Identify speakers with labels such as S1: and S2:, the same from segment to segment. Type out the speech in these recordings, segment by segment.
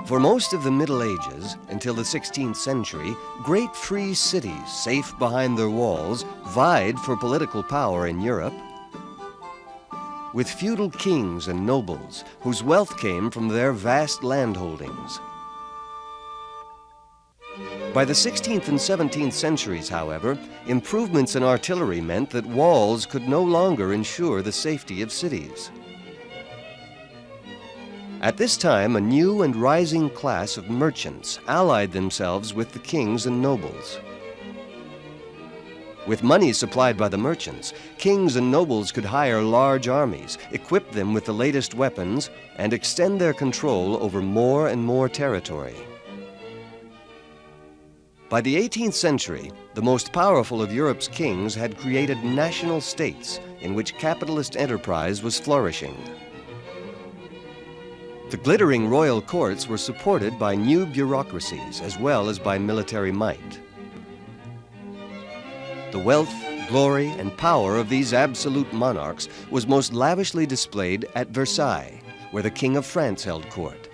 S1: For most of the Middle Ages, until the 16th century, great free cities, safe behind their walls, vied for political power in Europe, with feudal kings and nobles whose wealth came from their vast landholdings. By the 16th and 17th centuries, however, improvements in artillery meant that walls could no longer ensure the safety of cities. At this time, a new and rising class of merchants allied themselves with the kings and nobles. With money supplied by the merchants, kings and nobles could hire large armies, equip them with the latest weapons, and extend their control over more and more territory. By the 18th century, the most powerful of Europe's kings had created national states in which capitalist enterprise was flourishing. The glittering royal courts were supported by new bureaucracies as well as by military might. The wealth, glory, and power of these absolute monarchs was most lavishly displayed at Versailles, where the King of France held court.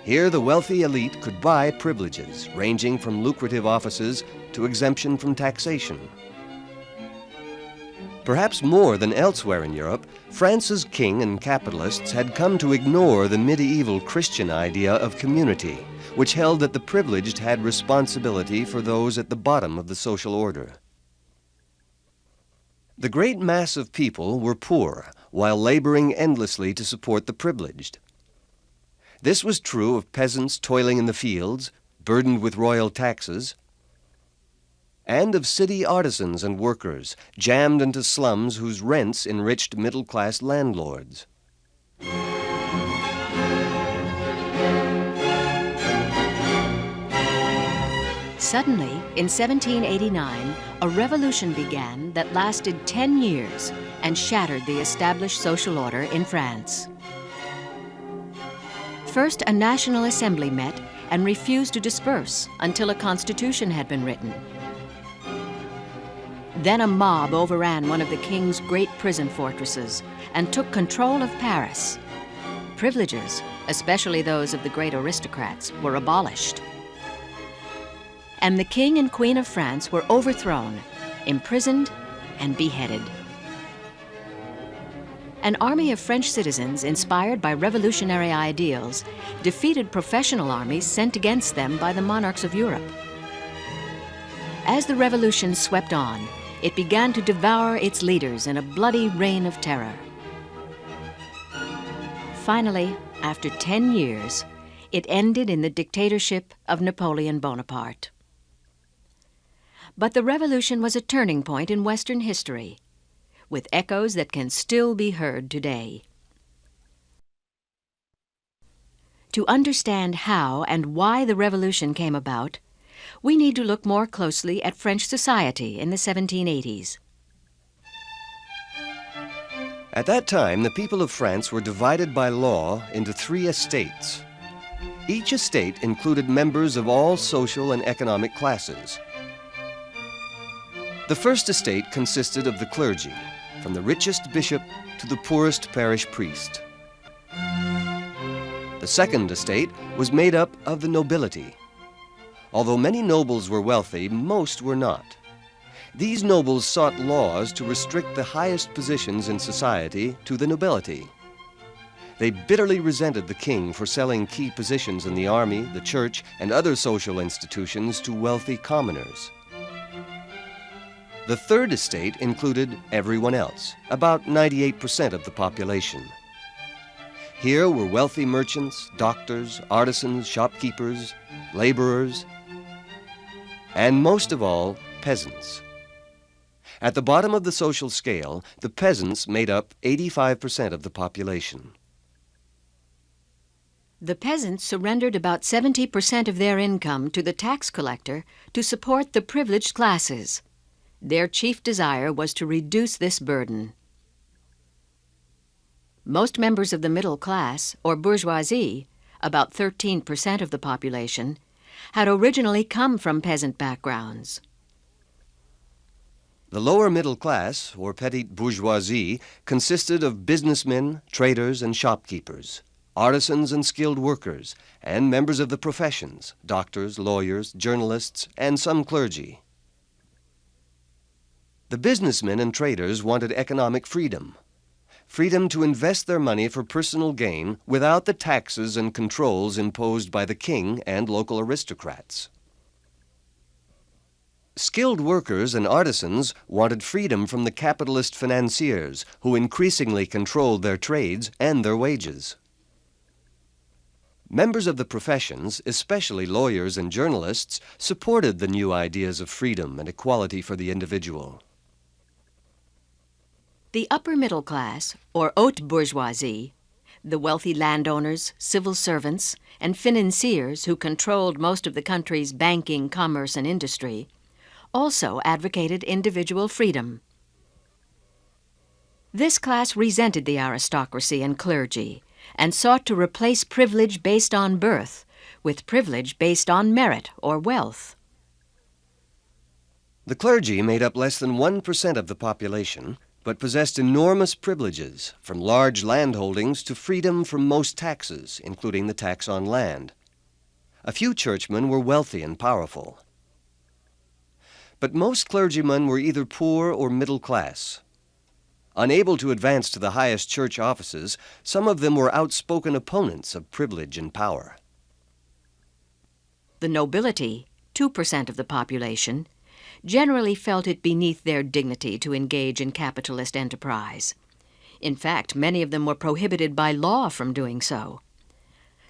S1: Here, the wealthy elite could buy privileges, ranging from lucrative offices to exemption from taxation. Perhaps more than elsewhere in Europe, France's king and capitalists had come to ignore the medieval Christian idea of community, which held that the privileged had responsibility for those at the bottom of the social order. The great mass of people were poor, while laboring endlessly to support the privileged. This was true of peasants toiling in the fields, burdened with royal taxes, and of city artisans and workers, jammed into slums whose rents enriched middle-class landlords.
S2: Suddenly, in 1789, a revolution began that lasted 10 years and shattered the established social order in France. First, a National Assembly met and refused to disperse until a constitution had been written. Then a mob overran one of the king's great prison fortresses and took control of Paris. Privileges, especially those of the great aristocrats, were abolished. And the King and Queen of France were overthrown, imprisoned, and beheaded. An army of French citizens, inspired by revolutionary ideals, defeated professional armies sent against them by the monarchs of Europe. As the revolution swept on, it began to devour its leaders in a bloody reign of terror. Finally, after 10 years, it ended in the dictatorship of Napoleon Bonaparte. But the revolution was a turning point in Western history, with echoes that can still be heard today. To understand how and why the revolution came about, we need to look more closely at French society in the 1780s.
S1: At that time, the people of France were divided by law into 3 estates. Each estate included members of all social and economic classes. The first estate consisted of the clergy, from the richest bishop to the poorest parish priest. The second estate was made up of the nobility. Although many nobles were wealthy, most were not. These nobles sought laws to restrict the highest positions in society to the nobility. They bitterly resented the king for selling key positions in the army, the church, and other social institutions to wealthy commoners. The third estate included everyone else, about 98% of the population. Here were wealthy merchants, doctors, artisans, shopkeepers, laborers, and most of all, peasants. At the bottom of the social scale, the peasants made up 85% of the population.
S2: The peasants surrendered about 70% of their income to the tax collector to support the privileged classes. Their chief desire was to reduce this burden. Most members of the middle class, or bourgeoisie, about 13% of the population, had originally come from peasant backgrounds.
S1: The lower middle class, or petite bourgeoisie, consisted of businessmen, traders, and shopkeepers. artisans and skilled workers, and members of the professions, doctors, lawyers, journalists, and some clergy. The businessmen and traders wanted economic freedom. Freedom to invest their money for personal gain without the taxes and controls imposed by the king and local aristocrats. Skilled workers and artisans wanted freedom from the capitalist financiers who increasingly controlled their trades and their wages. Members of the professions, especially lawyers and journalists, supported the new ideas of freedom and equality for the individual.
S2: The upper middle class, or haute bourgeoisie, the wealthy landowners, civil servants, and financiers who controlled most of the country's banking, commerce, and industry, also advocated individual freedom. This class resented the aristocracy and clergy and sought to replace privilege based on birth with privilege based on merit or wealth.
S1: The clergy made up less than 1% of the population, but possessed enormous privileges, from large landholdings to freedom from most taxes, including the tax on land. A few churchmen were wealthy and powerful. But most clergymen were either poor or middle class. Unable to advance to the highest church offices, some of them were outspoken opponents of privilege and power.
S2: The nobility, 2% of the population, generally felt it beneath their dignity to engage in capitalist enterprise. In fact, many of them were prohibited by law from doing so.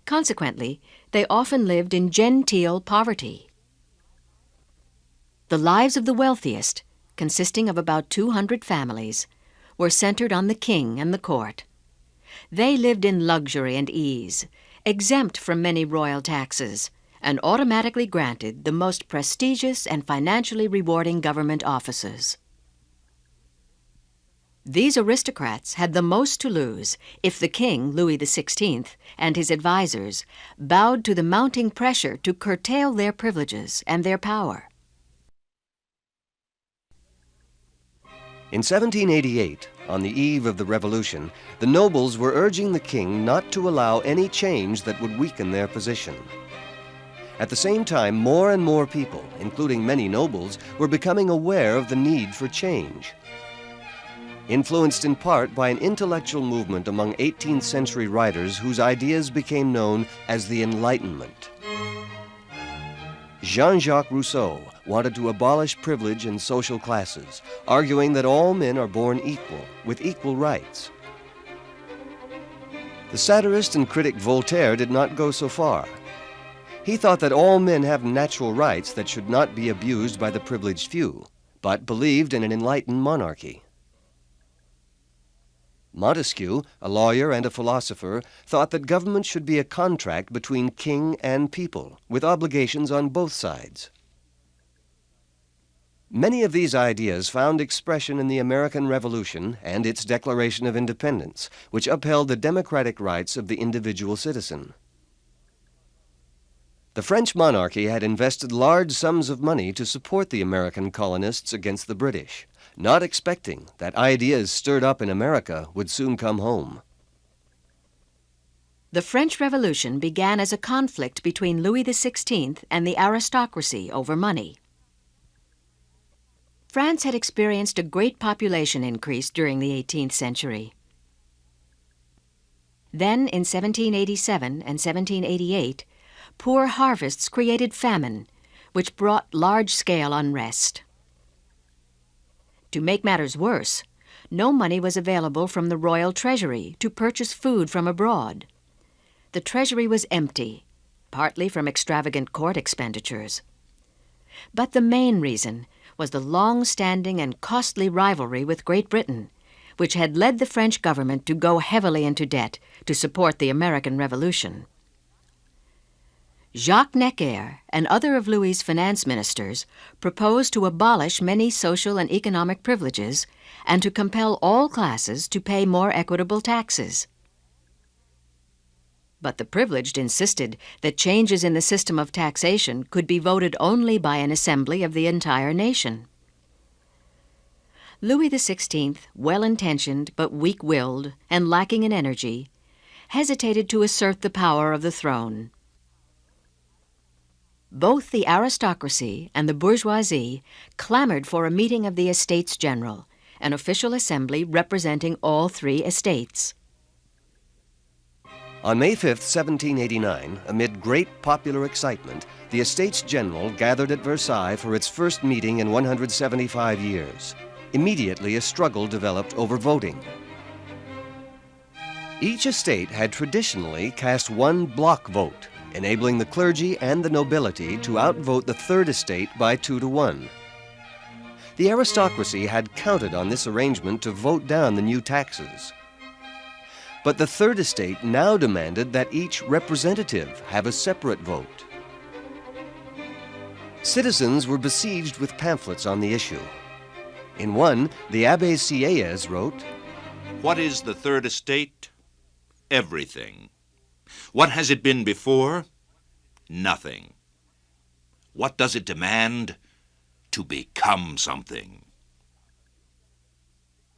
S2: Consequently, they often lived in genteel poverty. The lives of the wealthiest, consisting of about 200 families, were centered on the king and the court. They lived in luxury and ease, exempt from many royal taxes, and automatically granted the most prestigious and financially rewarding government offices. These aristocrats had the most to lose if the king, Louis XVI, and his advisers bowed to the mounting pressure to curtail their privileges and their power.
S1: In 1788, on the eve of the Revolution, the nobles were urging the king not to allow any change that would weaken their position. At the same time, more and more people, including many nobles, were becoming aware of the need for change. Influenced in part by an intellectual movement among 18th century writers whose ideas became known as the Enlightenment. Jean-Jacques Rousseau wanted to abolish privilege and social classes, arguing that all men are born equal, with equal rights. The satirist and critic Voltaire did not go so far. He thought that all men have natural rights that should not be abused by the privileged few, but believed in an enlightened monarchy. Montesquieu, a lawyer and a philosopher, thought that government should be a contract between king and people, with obligations on both sides. Many of these ideas found expression in the American Revolution and its Declaration of Independence, which upheld the democratic rights of the individual citizen. The French monarchy had invested large sums of money to support the American colonists against the British, not expecting that ideas stirred up in America would soon come home.
S2: The French Revolution began as a conflict between Louis XVI and the aristocracy over money. France had experienced a great population increase during the 18th century. Then, in 1787 and 1788, poor harvests created famine, which brought large-scale unrest. To make matters worse, no money was available from the royal treasury to purchase food from abroad. The treasury was empty, partly from extravagant court expenditures. But the main reason was the long-standing and costly rivalry with Great Britain, which had led the French government to go heavily into debt to support the American Revolution. Jacques Necker and other of Louis's finance ministers proposed to abolish many social and economic privileges and to compel all classes to pay more equitable taxes. But the privileged insisted that changes in the system of taxation could be voted only by an assembly of the entire nation. Louis XVI, well-intentioned but weak-willed and lacking in energy, hesitated to assert the power of the throne. Both the aristocracy and the bourgeoisie clamored for a meeting of the Estates-General, an official assembly representing all three estates.
S1: On May 5, 1789, amid great popular excitement, the Estates-General gathered at Versailles for its first meeting in 175 years. Immediately, a struggle developed over voting. Each estate had traditionally cast one block vote, enabling the clergy and the nobility to outvote the third estate by 2-1. The aristocracy had counted on this arrangement to vote down the new taxes. But the third estate now demanded that each representative have a separate vote. Citizens were besieged with pamphlets on the issue. In one, the Abbé Sieyès wrote,
S3: "What is the third estate? Everything. What has it been before? Nothing. What does it demand? To become something."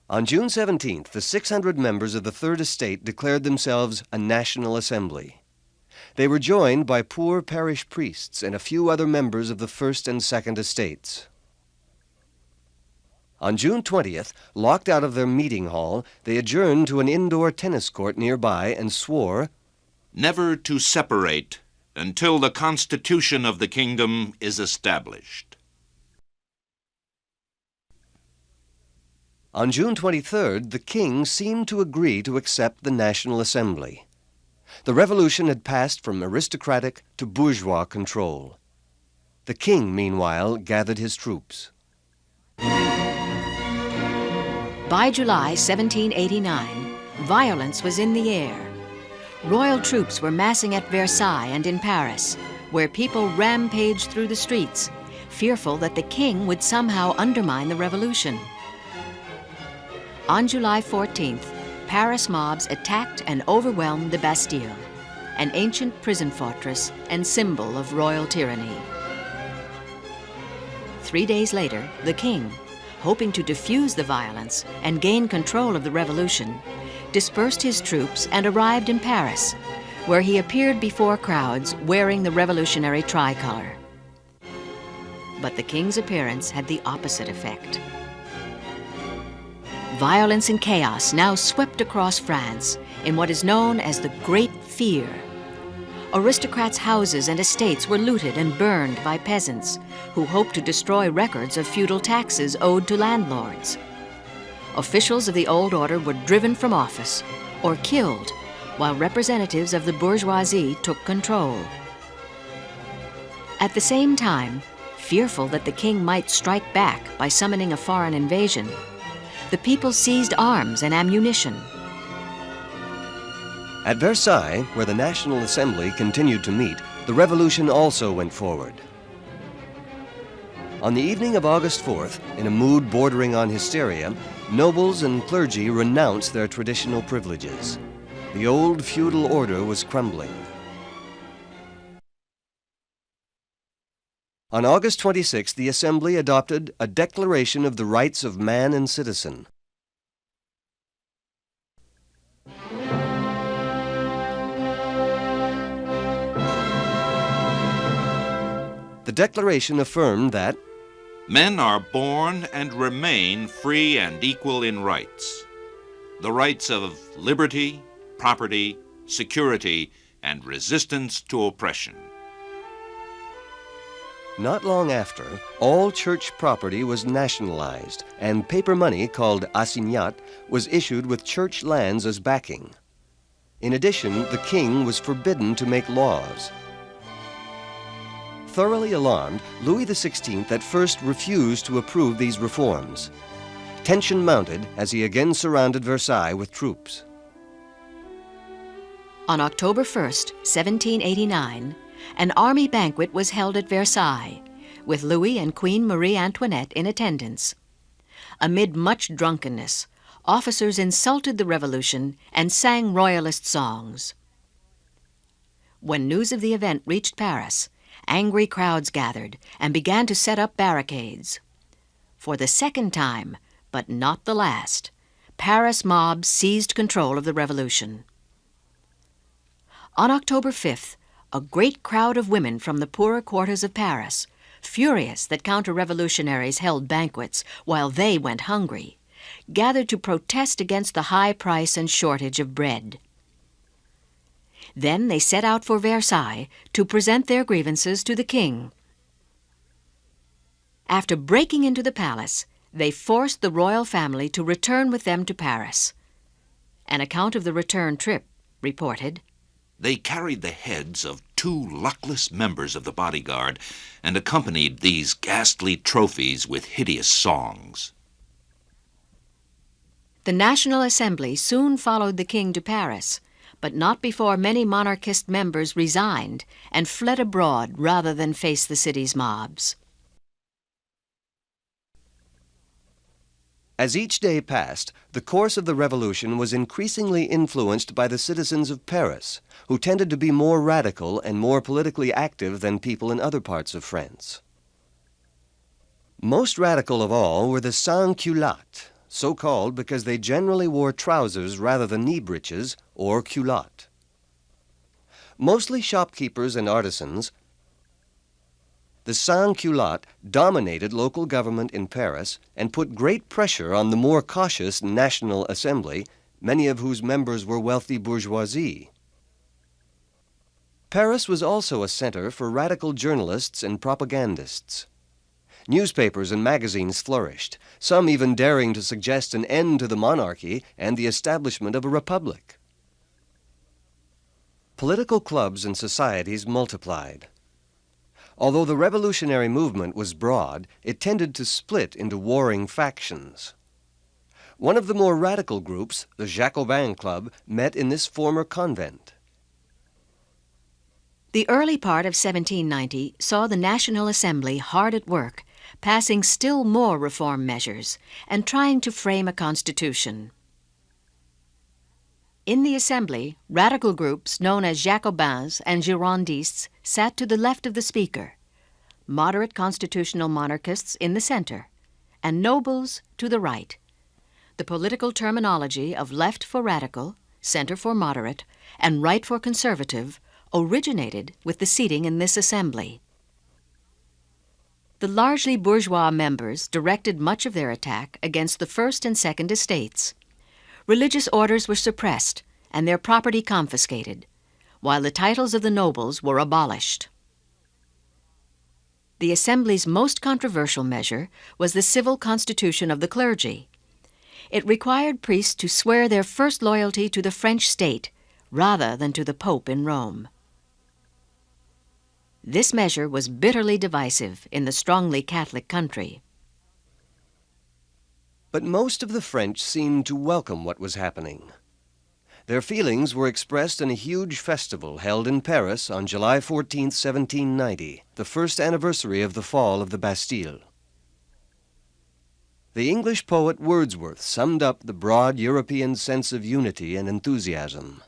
S1: On June 17th, the 600 members of the Third Estate declared themselves a National Assembly. They were joined by poor parish priests and a few other members of the First and Second Estates. On June 20th, locked out of their meeting hall, they adjourned to an indoor tennis court nearby and swore,
S3: "Never to separate until the Constitution of the kingdom is established."
S1: On June 23rd, the king seemed to agree to accept the National Assembly. The revolution had passed from aristocratic to bourgeois control. The king, meanwhile, gathered his troops.
S2: By July 1789, violence was in the air. Royal troops were massing at Versailles and in Paris, where people rampaged through the streets, fearful that the king would somehow undermine the revolution. On July 14th, Paris mobs attacked and overwhelmed the Bastille, an ancient prison fortress and symbol of royal tyranny. 3 days later, the king, hoping to defuse the violence and gain control of the revolution, dispersed his troops and arrived in Paris, where he appeared before crowds wearing the revolutionary tricolor. But the king's appearance had the opposite effect. Violence and chaos now swept across France in what is known as the Great Fear. Aristocrats' houses and estates were looted and burned by peasants who hoped to destroy records of feudal taxes owed to landlords. Officials of the old order were driven from office or killed, while representatives of the bourgeoisie took control. At the same time, fearful that the king might strike back by summoning a foreign invasion, the people seized arms and ammunition.
S1: At Versailles, where the National Assembly continued to meet, the revolution also went forward. On the evening of August 4th, in a mood bordering on hysteria, nobles and clergy renounced their traditional privileges. The old feudal order was crumbling. On August 26th, the Assembly adopted a Declaration of the Rights of Man and Citizen. The Declaration affirmed that
S3: Men are born and remain free and equal in rights. The rights of liberty, property, security, and resistance to oppression.
S1: not long after, all church property was nationalized, and paper money called assignat was issued with church lands as backing. In addition, the king was forbidden to make laws. Thoroughly alarmed, Louis XVI at first refused to approve these reforms. Tension mounted as he again surrounded Versailles with troops.
S2: On October 1st, 1789, an army banquet was held at Versailles, with Louis and Queen Marie Antoinette in attendance. Amid much drunkenness, officers insulted the revolution and sang royalist songs. When news of the event reached Paris, angry crowds gathered and began to set up barricades. For the second time, but not the last, Paris mobs seized control of the revolution. On October 5th, a great crowd of women from the poorer quarters of Paris, furious that counter-revolutionaries held banquets while they went hungry, gathered to protest against the high price and shortage of bread. Then they set out for Versailles to present their grievances to the king. After breaking into the palace, they forced the royal family to return with them to Paris. An account of the return trip reported,
S3: They carried the heads of 2 luckless members of the bodyguard and accompanied these ghastly trophies with hideous songs.
S2: The National Assembly soon followed the king to Paris, but not before many monarchist members resigned and fled abroad rather than face the city's mobs.
S1: As each day passed, the course of the revolution was increasingly influenced by the citizens of Paris, who tended to be more radical and more politically active than people in other parts of France. Most radical of all were the sans-culottes, so called because they generally wore trousers rather than knee breeches or culottes. Mostly shopkeepers and artisans, the sans-culottes dominated local government in Paris and put great pressure on the more cautious National Assembly, many of whose members were wealthy bourgeoisie. Paris was also a center for radical journalists and propagandists. Newspapers and magazines flourished, some even daring to suggest an end to the monarchy and the establishment of a republic. Political clubs and societies multiplied. Although the revolutionary movement was broad, it tended to split into warring factions. One of the more radical groups, the Jacobin Club, met in this former convent.
S2: The early part of 1790 saw the National Assembly hard at work, passing still more reform measures and trying to frame a constitution. In the Assembly, radical groups known as Jacobins and Girondists sat to the left of the Speaker, moderate constitutional monarchists in the center, and nobles to the right. The political terminology of left for radical, center for moderate, and right for conservative originated with the seating in this Assembly. The largely bourgeois members directed much of their attack against the First and Second Estates. Religious orders were suppressed and their property confiscated, while the titles of the nobles were abolished. The Assembly's most controversial measure was the civil constitution of the clergy. It required priests to swear their first loyalty to the French state rather than to the Pope in Rome. This measure was bitterly divisive in the strongly Catholic country.
S1: But most of the French seemed to welcome what was happening. Their feelings were expressed in a huge festival held in Paris on July 14, 1790, the first anniversary of the fall of the Bastille. The English poet Wordsworth summed up the broad European sense of unity and enthusiasm.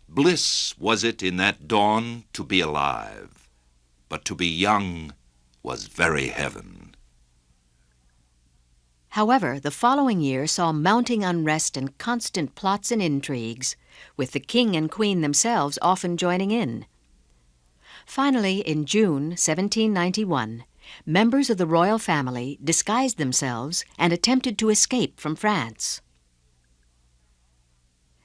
S3: Bliss was it in that dawn to be alive, but to be young was very heaven.
S2: However, the following year saw mounting unrest and constant plots and intrigues, with the king and queen themselves often joining in. Finally, in June 1791, members of the royal family disguised themselves and attempted to escape from France.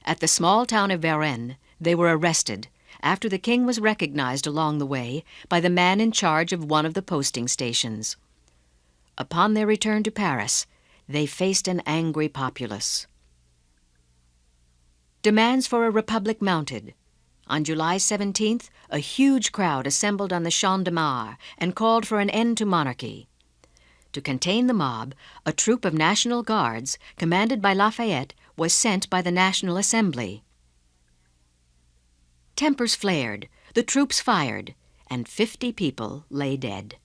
S2: At the small town of Varennes, they were arrested after the king was recognized along the way by the man in charge of one of the posting stations. Upon their return to Paris, they faced an angry populace. Demands for a republic mounted. On July 17th, a huge crowd assembled on the Champ de Mars and called for an end to monarchy. To contain the mob, a troop of National Guards, commanded by Lafayette, was sent by the National Assembly. Tempers flared, the troops fired, and 50 people lay dead.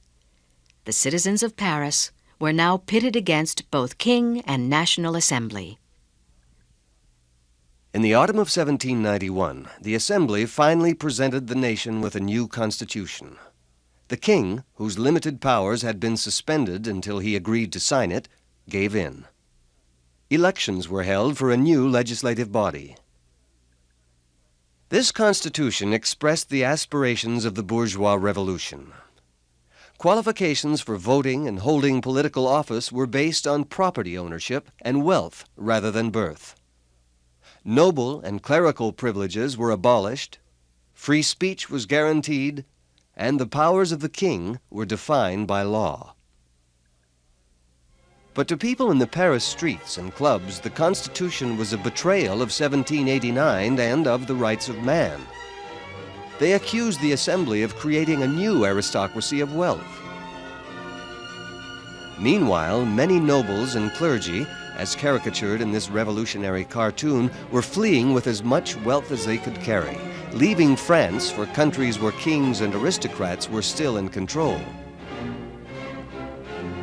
S2: The citizens of Paris were now pitted against both King and National Assembly.
S1: In the autumn of 1791, the Assembly finally presented the nation with a new constitution. The king, whose limited powers had been suspended until he agreed to sign it, gave in. Elections were held for a new legislative body. This constitution expressed the aspirations of the bourgeois revolution. Qualifications for voting and holding political office were based on property ownership and wealth rather than birth. Noble and clerical privileges were abolished, free speech was guaranteed, and the powers of the king were defined by law. But to people in the Paris streets and clubs, the Constitution was a betrayal of 1789 and of the rights of man. They accused the Assembly of creating a new aristocracy of wealth. Meanwhile, many nobles and clergy, as caricatured in this revolutionary cartoon, were fleeing with as much wealth as they could carry, leaving France for countries where kings and aristocrats were still in control.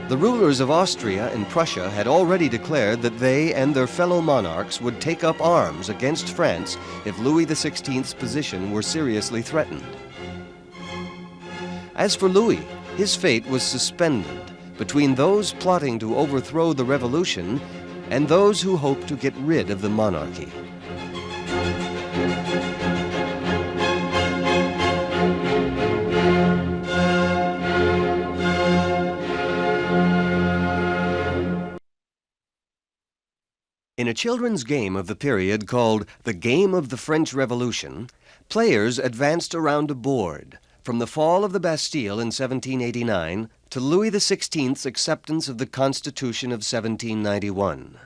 S1: The rulers of Austria and Prussia had already declared that they and their fellow monarchs would take up arms against France if Louis XVI's position were seriously threatened. As for Louis, his fate was suspended between those plotting to overthrow the revolution and those who hoped to get rid of the monarchy. In a children's game of the period called The Game of the French Revolution, players advanced around a board from the fall of the Bastille in 1789 to Louis XVI's acceptance of the Constitution of 1791.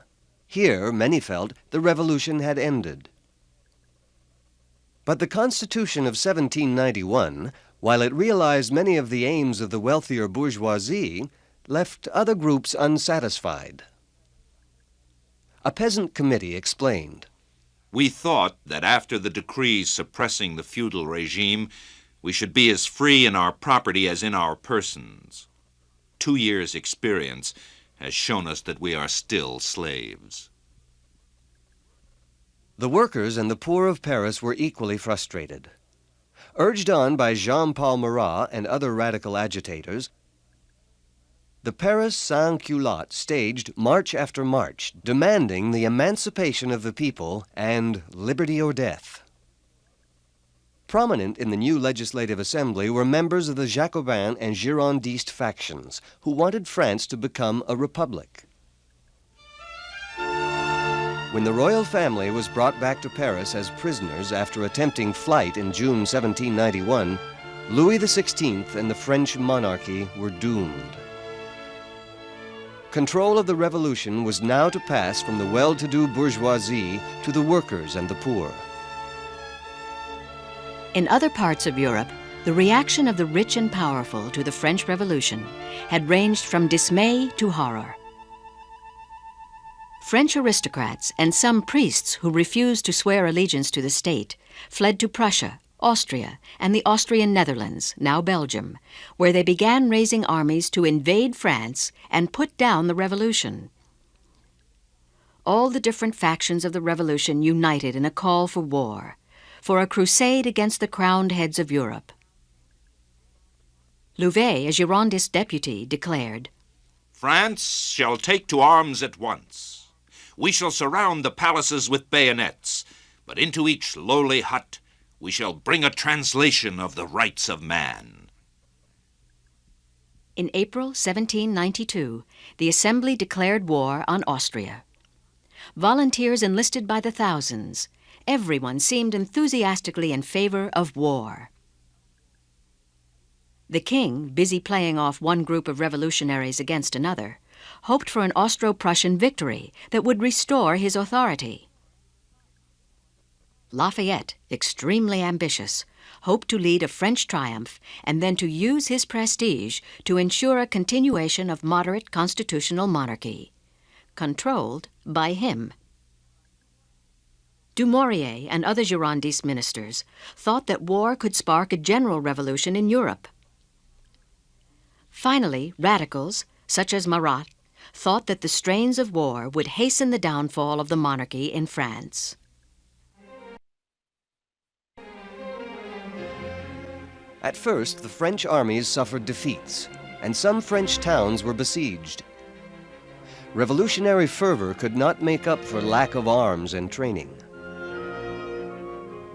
S1: Here, many felt the revolution had ended. But the Constitution of 1791, while it realized many of the aims of the wealthier bourgeoisie, left other groups unsatisfied. A peasant committee explained,
S3: We thought that after the decrees suppressing the feudal regime, we should be as free in our property as in our persons. 2 years' experience has shown us that we are still slaves.
S1: The workers and the poor of Paris were equally frustrated. Urged on by Jean-Paul Marat and other radical agitators, the Paris Sans-Culottes staged march after march, demanding the emancipation of the people and liberty or death. Prominent in the new Legislative Assembly were members of the Jacobin and Girondist factions, who wanted France to become a republic. When the royal family was brought back to Paris as prisoners after attempting flight in June 1791, Louis XVI and the French monarchy were doomed. Control of the revolution was now to pass from the well-to-do bourgeoisie to the workers and the poor.
S2: In other parts of Europe, the reaction of the rich and powerful to the French Revolution had ranged from dismay to horror. French aristocrats and some priests who refused to swear allegiance to the state fled to Prussia, Austria, and the Austrian Netherlands, now Belgium, where they began raising armies to invade France and put down the revolution. All the different factions of the revolution united in a call for war, for a crusade against the crowned heads of Europe. Louvet, a Girondist deputy, declared,
S3: France shall take to arms at once. We shall surround the palaces with bayonets, but into each lowly hut we shall bring a translation of the rights of man.
S2: In April 1792, the Assembly declared war on Austria. Volunteers enlisted by the thousands. Everyone seemed enthusiastically in favor of war. The king, busy playing off one group of revolutionaries against another, hoped for an Austro-Prussian victory that would restore his authority. Lafayette, extremely ambitious, hoped to lead a French triumph and then to use his prestige to ensure a continuation of moderate constitutional monarchy, controlled by him. Dumouriez and other Girondist ministers thought that war could spark a general revolution in Europe. Finally, radicals, such as Marat, thought that the strains of war would hasten the downfall of the monarchy in France.
S1: At first, the French armies suffered defeats, and some French towns were besieged. Revolutionary fervor could not make up for lack of arms and training.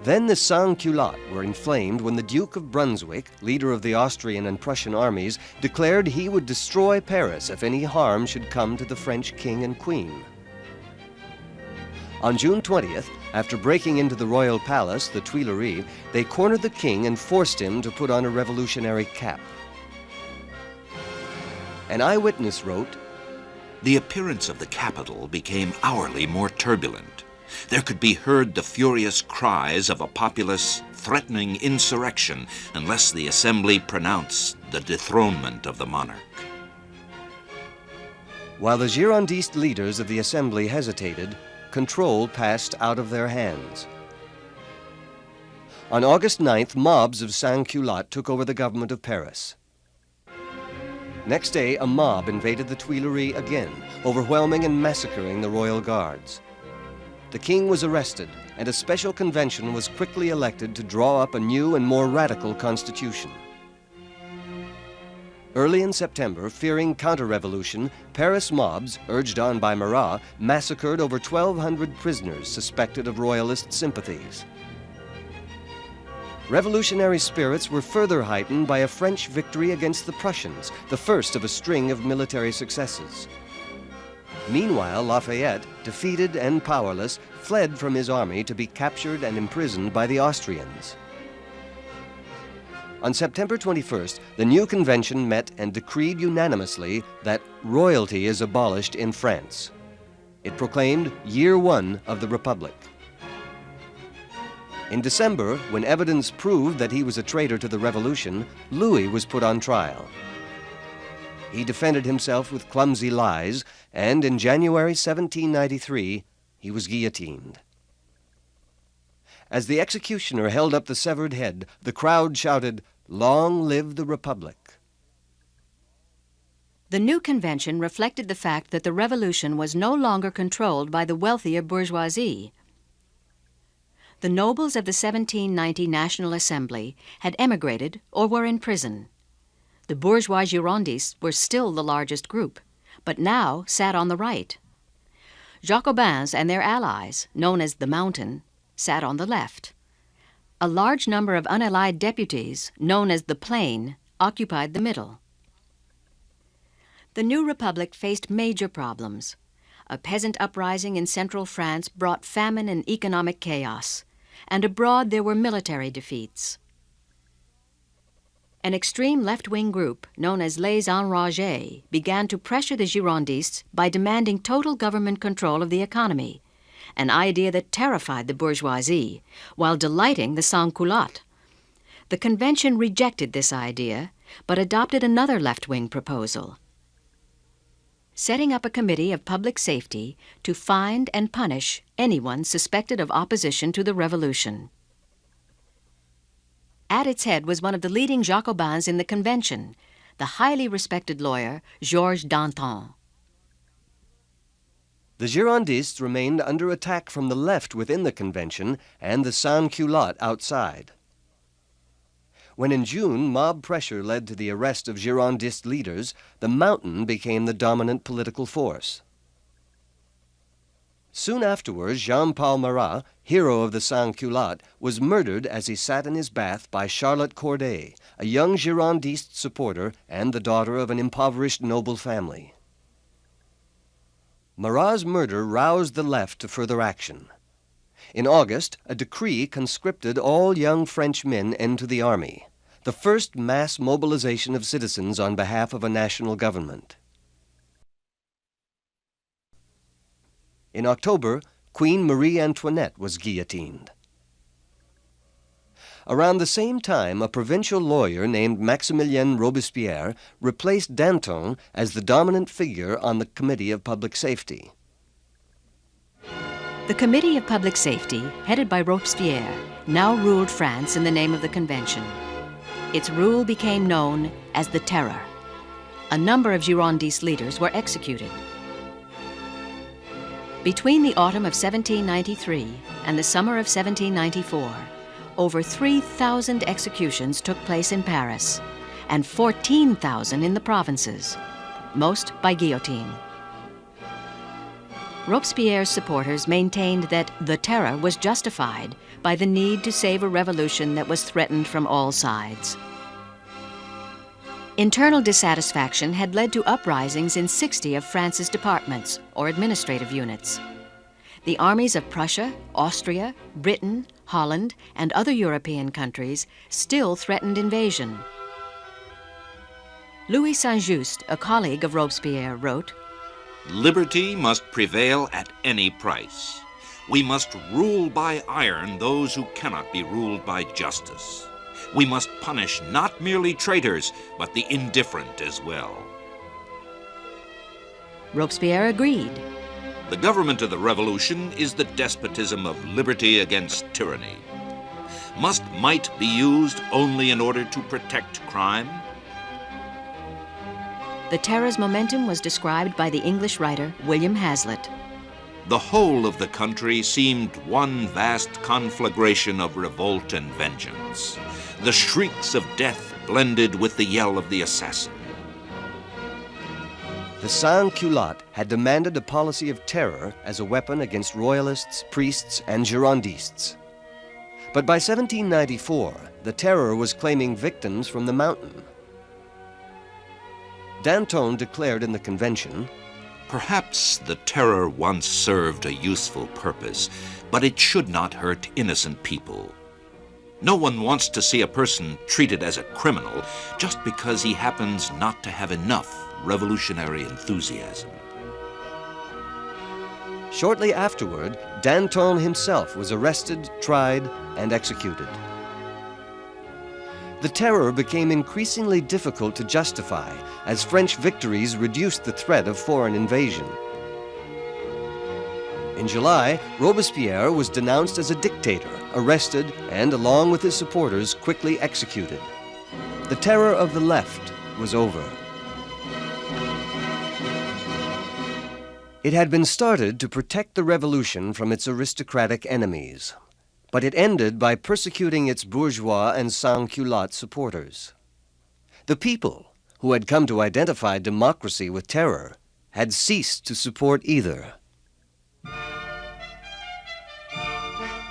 S1: Then the sans-culottes were inflamed when the Duke of Brunswick, leader of the Austrian and Prussian armies, declared he would destroy Paris if any harm should come to the French king and queen. On June 20th, after breaking into the royal palace, the Tuileries, they cornered the king and forced him to put on a revolutionary cap. An eyewitness wrote,
S3: "The appearance of the capital became hourly more turbulent. There could be heard the furious cries of a populace threatening insurrection unless the assembly pronounced the dethronement of the monarch."
S1: While the Girondist leaders of the assembly hesitated, control passed out of their hands. On August 9th, mobs of sans-culottes took over the government of Paris. Next day, a mob invaded the Tuileries again, overwhelming and massacring the royal guards. The king was arrested, and a special convention was quickly elected to draw up a new and more radical constitution. Early in September, fearing counter-revolution, Paris mobs, urged on by Marat, massacred over 1,200 prisoners suspected of royalist sympathies. Revolutionary spirits were further heightened by a French victory against the Prussians, the first of a string of military successes. Meanwhile, Lafayette, defeated and powerless, fled from his army to be captured and imprisoned by the Austrians. On September 21st, the new convention met and decreed unanimously that royalty is abolished in France. It proclaimed year one of the Republic. In December, when evidence proved that he was a traitor to the revolution, Louis was put on trial. He defended himself with clumsy lies, and in January 1793, he was guillotined. As the executioner held up the severed head, the crowd shouted, "Long live the Republic!"
S2: The new convention reflected the fact that the revolution was no longer controlled by the wealthier bourgeoisie. The nobles of the 1790 National Assembly had emigrated or were in prison. The bourgeois Girondists were still the largest group, but now sat on the right. Jacobins and their allies, known as the Mountain, sat on the left. A large number of unallied deputies, known as the Plain, occupied the middle. The new republic faced major problems. A peasant uprising in central France brought famine and economic chaos, and abroad there were military defeats. An extreme left-wing group, known as Les Enragés, began to pressure the Girondists by demanding total government control of the economy, an idea that terrified the bourgeoisie, while delighting the sans-culottes. The convention rejected this idea, but adopted another left-wing proposal, setting up a committee of public safety to find and punish anyone suspected of opposition to the revolution. At its head was one of the leading Jacobins in the convention, the highly respected lawyer Georges Danton.
S1: The Girondists remained under attack from the left within the convention and the sans-culottes outside. When in June mob pressure led to the arrest of Girondist leaders, the Mountain became the dominant political force. Soon afterwards, Jean-Paul Marat, hero of the sans-culottes, was murdered as he sat in his bath by Charlotte Corday, a young Girondist supporter and the daughter of an impoverished noble family. Marat's murder roused the left to further action. In August, a decree conscripted all young French men into the army, the first mass mobilization of citizens on behalf of a national government. In October, Queen Marie Antoinette was guillotined. Around the same time, a provincial lawyer named Maximilien Robespierre replaced Danton as the dominant figure on the Committee of Public Safety.
S2: The Committee of Public Safety, headed by Robespierre, now ruled France in the name of the convention. Its rule became known as the Terror. A number of Girondist leaders were executed. Between the autumn of 1793 and the summer of 1794, over 3,000 executions took place in Paris and 14,000 in the provinces, most by guillotine. Robespierre's supporters maintained that the Terror was justified by the need to save a revolution that was threatened from all sides. Internal dissatisfaction had led to uprisings in 60 of France's departments, or administrative units. The armies of Prussia, Austria, Britain, Holland, and other European countries still threatened invasion. Louis Saint-Just, a colleague of Robespierre, wrote,
S3: "Liberty must prevail at any price. We must rule by iron those who cannot be ruled by justice. We must punish not merely traitors, but the indifferent as well."
S2: Robespierre agreed.
S3: The government of the revolution is the despotism of liberty against tyranny. Must might be used only in order to protect crime?
S2: The terror's momentum was described by the English writer William Hazlitt.
S3: The whole of the country seemed one vast conflagration of revolt and vengeance. The shrieks of death blended with the yell of the assassin.
S1: The sans-culottes had demanded a policy of terror as a weapon against royalists, priests, and Girondists. But by 1794, the terror was claiming victims from the mountain. Danton declared in the convention,
S3: Perhaps the terror once served a useful purpose, but it should not hurt innocent people. No one wants to see a person treated as a criminal just because he happens not to have enough revolutionary enthusiasm.
S1: Shortly afterward, Danton himself was arrested, tried, and executed. The terror became increasingly difficult to justify as French victories reduced the threat of foreign invasion. In July, Robespierre was denounced as a dictator, arrested, and along with his supporters, quickly executed. The terror of the left was over. It had been started to protect the revolution from its aristocratic enemies, but it ended by persecuting its bourgeois and sans-culotte supporters. The people, who had come to identify democracy with terror, had ceased to support either.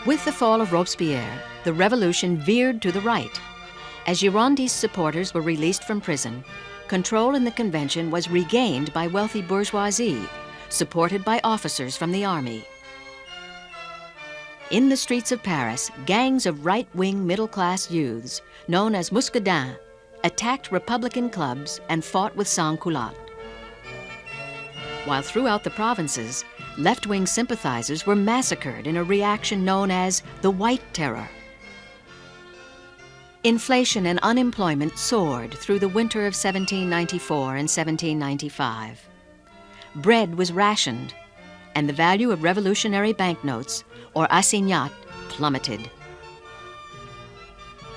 S2: With the fall of Robespierre, the revolution veered to the right. As Girondist supporters were released from prison, control in the convention was regained by wealthy bourgeoisie, supported by officers from the army. In the streets of Paris, gangs of right-wing middle-class youths, known as muscadins, attacked Republican clubs and fought with sans-culottes. While throughout the provinces, left-wing sympathizers were massacred in a reaction known as the White Terror. Inflation and unemployment soared through the winter of 1794 and 1795. Bread was rationed, and the value of revolutionary banknotes, or assignats, plummeted.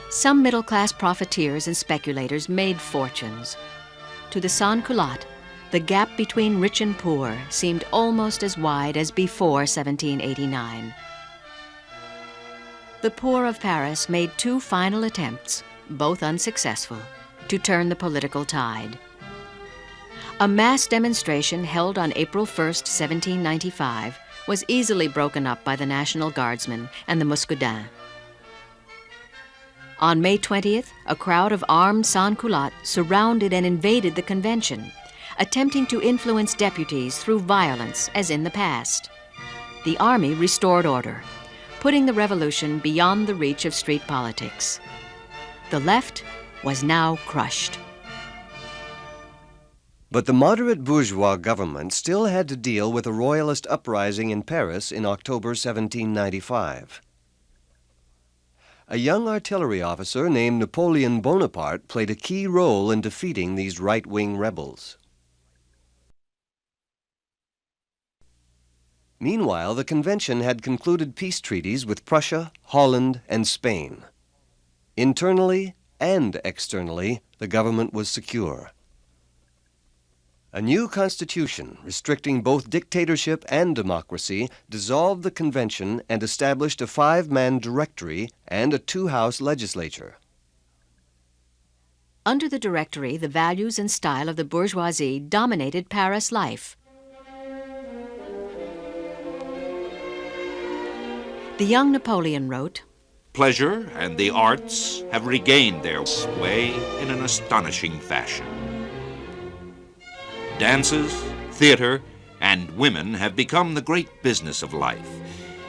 S2: Some middle-class profiteers and speculators made fortunes. To the sans-culottes, the gap between rich and poor seemed almost as wide as before 1789. The poor of Paris made two final attempts, both unsuccessful, to turn the political tide. A mass demonstration held on April 1, 1795, was easily broken up by the National Guardsmen and the muscadins. On May 20th, a crowd of armed sans-culottes surrounded and invaded the convention, attempting to influence deputies through violence as in the past. The army restored order, putting the revolution beyond the reach of street politics. The left was now crushed.
S1: But the moderate bourgeois government still had to deal with a royalist uprising in Paris in October 1795. A young artillery officer named Napoleon Bonaparte played a key role in defeating these right-wing rebels. Meanwhile, the convention had concluded peace treaties with Prussia, Holland, and Spain. Internally and externally, the government was secure. A new constitution, restricting both dictatorship and democracy, dissolved the convention and established a 5-man directory and a 2-house legislature.
S2: Under the directory, the values and style of the bourgeoisie dominated Paris life. The young Napoleon wrote,
S3: Pleasure and the arts have regained their sway in an astonishing fashion. Dances, theater, and women have become the great business of life.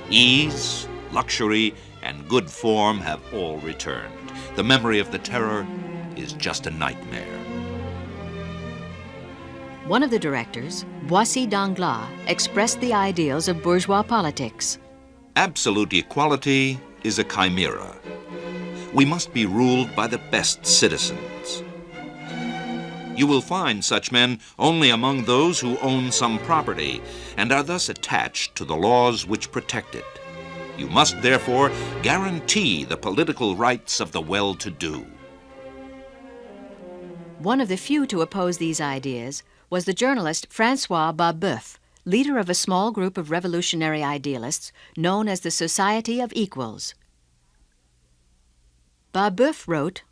S3: Ease, luxury, and good form have all returned. The memory of the terror is just a nightmare.
S2: One of the directors, Boissy d'Anglas, expressed the ideals of bourgeois politics.
S3: Absolute equality is a chimera. We must be ruled by the best citizens. You will find such men only among those who own some property and are thus attached to the laws which protect it. You must therefore guarantee the political rights of the well-to-do.
S2: One of the few to oppose these ideas was the journalist François Babeuf, leader of a small group of revolutionary idealists known as the Society of Equals. Babeuf wrote,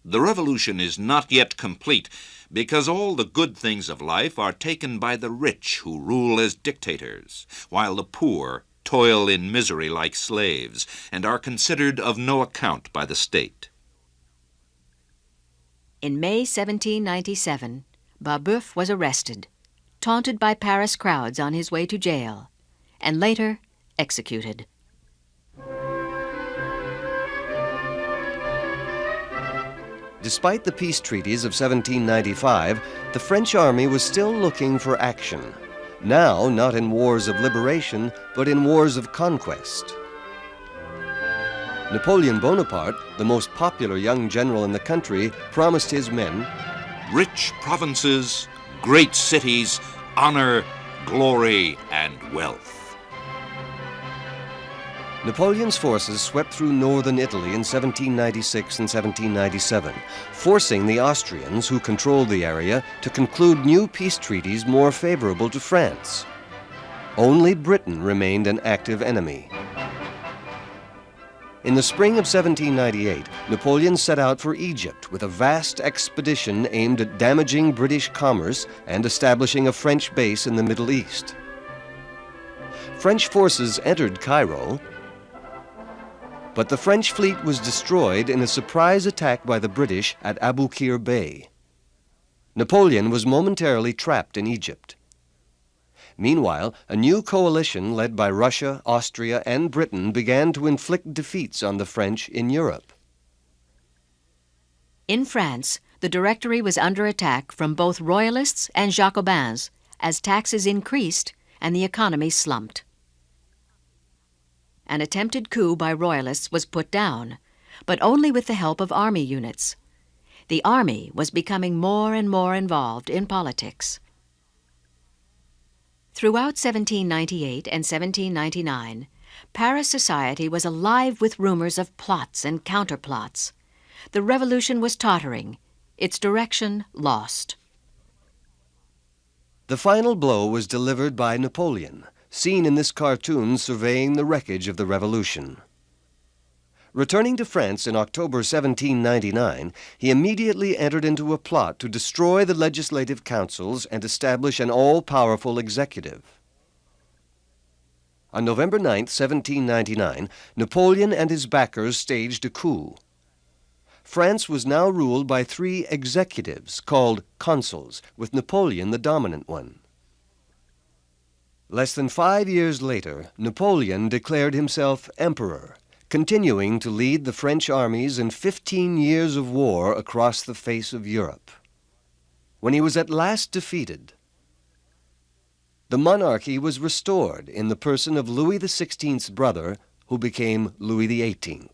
S3: "The revolution is not yet complete because all the good things of life are taken by the rich who rule as dictators, while the poor toil in misery like slaves and are considered of no account by the state."
S2: In May 1797, Babeuf was arrested, taunted by Paris crowds on his way to jail, and later executed.
S1: Despite the peace treaties of 1795, the French army was still looking for action. Now, not in wars of liberation, but in wars of conquest. Napoleon Bonaparte, the most popular young general in the country, promised his men
S3: Rich provinces, great cities, honor, glory, and wealth.
S1: Napoleon's forces swept through northern Italy in 1796 and 1797, forcing the Austrians, who controlled the area, to conclude new peace treaties more favorable to France. Only Britain remained an active enemy. In the spring of 1798, Napoleon set out for Egypt with a vast expedition aimed at damaging British commerce and establishing a French base in the Middle East. French forces entered Cairo, but the French fleet was destroyed in a surprise attack by the British at Aboukir Bay. Napoleon was momentarily trapped in Egypt. Meanwhile, a new coalition led by Russia, Austria, and Britain began to inflict defeats on the French in Europe.
S2: In France, the Directory was under attack from both Royalists and Jacobins as taxes increased and the economy slumped. An attempted coup by Royalists was put down, but only with the help of army units. The army was becoming more and more involved in politics. Throughout 1798 and 1799, Paris society was alive with rumors of plots and counterplots. The revolution was tottering, its direction lost.
S1: The final blow was delivered by Napoleon, seen in this cartoon surveying the wreckage of the revolution. Returning to France in October 1799, he immediately entered into a plot to destroy the legislative councils and establish an all-powerful executive. On November 9, 1799, Napoleon and his backers staged a coup. France was now ruled by 3 executives called consuls, with Napoleon the dominant one. Less than 5 years later, Napoleon declared himself emperor, continuing to lead the French armies in 15 years of war across the face of Europe. When he was at last defeated, the monarchy was restored in the person of Louis XVI's brother, who became Louis XVIII.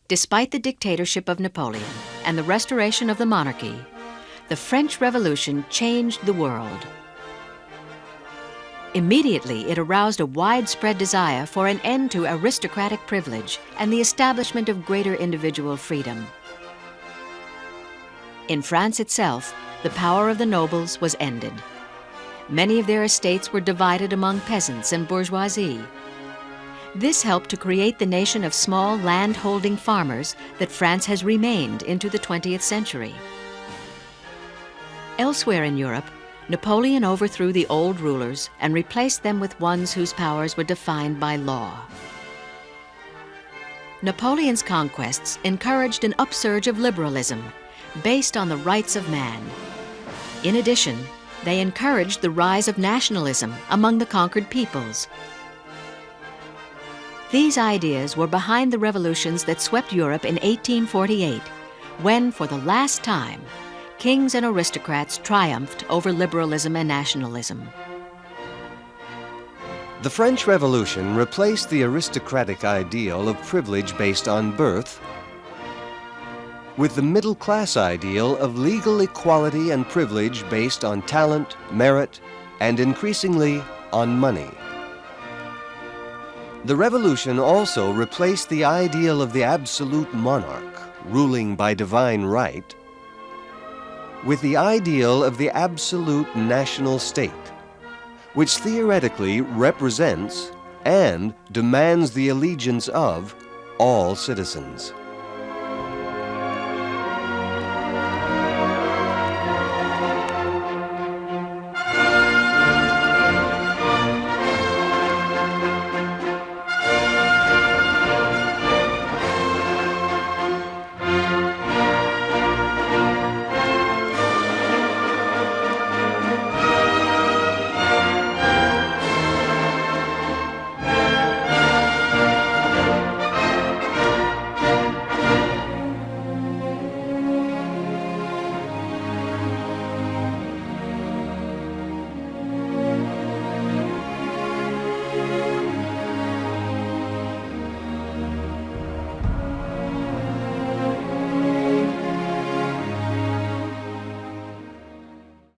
S2: Despite the dictatorship of Napoleon and the restoration of the monarchy, the French Revolution changed the world. Immediately, it aroused a widespread desire for an end to aristocratic privilege and the establishment of greater individual freedom. In France itself, the power of the nobles was ended. Many of their estates were divided among peasants and bourgeoisie. This helped to create the nation of small land-holding farmers that France has remained into the 20th century. Elsewhere in Europe, Napoleon overthrew the old rulers and replaced them with ones whose powers were defined by law. Napoleon's conquests encouraged an upsurge of liberalism based on the rights of man. In addition, they encouraged the rise of nationalism among the conquered peoples. These ideas were behind the revolutions that swept Europe in 1848, when, for the last time, kings and aristocrats triumphed over liberalism and nationalism.
S1: The French Revolution replaced the aristocratic ideal of privilege based on birth with the middle-class ideal of legal equality and privilege based on talent, merit, and increasingly on money. The revolution also replaced the ideal of the absolute monarch, ruling by divine right, with the ideal of the absolute national state, which theoretically represents and demands the allegiance of all citizens.